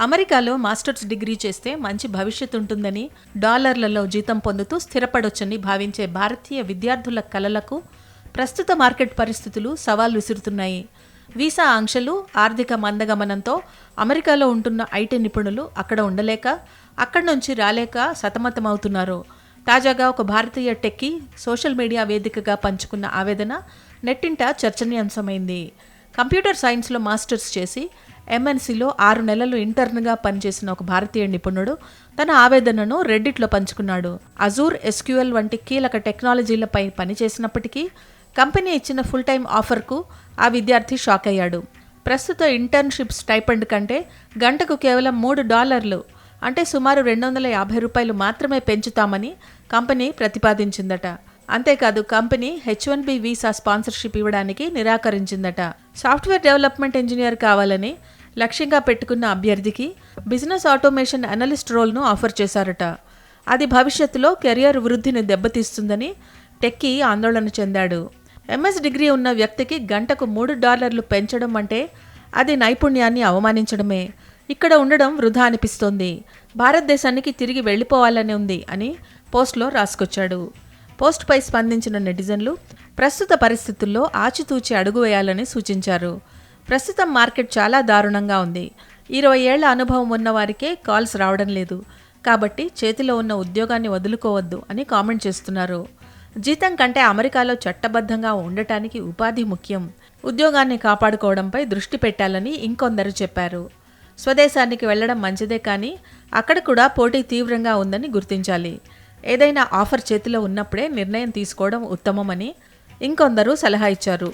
అమెరికాలో masters degree చేస్తే మంచి భవిష్యత్తు ఉంటుందని, డాలర్లలో జీతం పొందుతూ స్థిరపడొచ్చని భావించే భారతీయ విద్యార్థుల కలలకు ప్రస్తుత మార్కెట్ పరిస్థితులు సవాల్ విసురుతున్నాయి. వీసా ఆంక్షలు, ఆర్థిక మందగమనంతో అమెరికాలో ఉంటున్న ఐటీ నిపుణులు అక్కడ ఉండలేక, అక్కడి నుంచి రాలేక సతమతమవుతున్నారు. తాజాగా ఒక భారతీయ టెక్కీ సోషల్ మీడియా వేదికగా పంచుకున్న ఆవేదన నెట్టింట చర్చనీయాంశమైంది. కంప్యూటర్ సైన్స్లో మాస్టర్స్ చేసి ఎంఎన్సీలో 6 నెలలు ఇంటర్న్గా పనిచేసిన ఒక భారతీయ నిపుణుడు తన ఆవేదనను రెడ్డిట్లో పంచుకున్నాడు. అజూర్, ఎస్క్యూఎల్ వంటి కీలక టెక్నాలజీలపై పనిచేసినప్పటికీ కంపెనీ ఇచ్చిన ఫుల్ టైం ఆఫర్కు ఆ విద్యార్థి షాక్ అయ్యాడు. ప్రస్తుత ఇంటర్న్షిప్ స్టైపెండ్ కంటే గంటకు కేవలం $3 అంటే సుమారు $250 మాత్రమే పెంచుతామని కంపెనీ ప్రతిపాదించిందట. అంతేకాదు కంపెనీ H1B వీసా స్పాన్సర్షిప్ ఇవ్వడానికి నిరాకరించిందట. సాఫ్ట్వేర్ డెవలప్మెంట్ ఇంజనీర్ కావాలని లక్ష్యంగా పెట్టుకున్న అభ్యర్థికి బిజినెస్ ఆటోమేషన్ అనలిస్ట్ రోల్ను ఆఫర్ చేశారట. అది భవిష్యత్తులో కెరియర్ వృద్ధిని దెబ్బతీస్తుందని టెక్కీ ఆందోళన చెందాడు. ఎంఎస్ డిగ్రీ ఉన్న వ్యక్తికి గంటకు $3 పెంచడం అంటే అది నైపుణ్యాన్ని అవమానించడమే. ఇక్కడ ఉండడం వృధా అనిపిస్తోంది. భారతదేశానికి తిరిగి వెళ్ళిపోవాలని ఉంది అని పోస్ట్లో రాసుకొచ్చాడు. పోస్ట్పై స్పందించిన నెటిజన్లు ప్రస్తుత పరిస్థితుల్లో ఆచితూచి అడుగు వేయాలని సూచించారు. ప్రస్తుతం మార్కెట్ చాలా దారుణంగా ఉంది. 20 ఏళ్ల అనుభవం ఉన్న వారికే కాల్స్ రావడం లేదు. కాబట్టి చేతిలో ఉన్న ఉద్యోగాన్ని వదులుకోవద్దు అని కామెంట్ చేస్తున్నారు. జీతం కంటే అమెరికాలో చట్టబద్ధంగా ఉండటానికి ఉపాధి ముఖ్యం. ఉద్యోగాన్ని కాపాడుకోవడంపై దృష్టి పెట్టాలని ఇంకొందరు చెప్పారు. స్వదేశానికి వెళ్లడం మంచిదే, కానీ అక్కడ కూడా పోటీ తీవ్రంగా ఉందని గుర్తించాలి. ఏదైనా ఆఫర్ చేతిలో ఉన్నప్పుడే నిర్ణయం తీసుకోవడం ఉత్తమమని ఇంకొందరు సలహా ఇచ్చారు.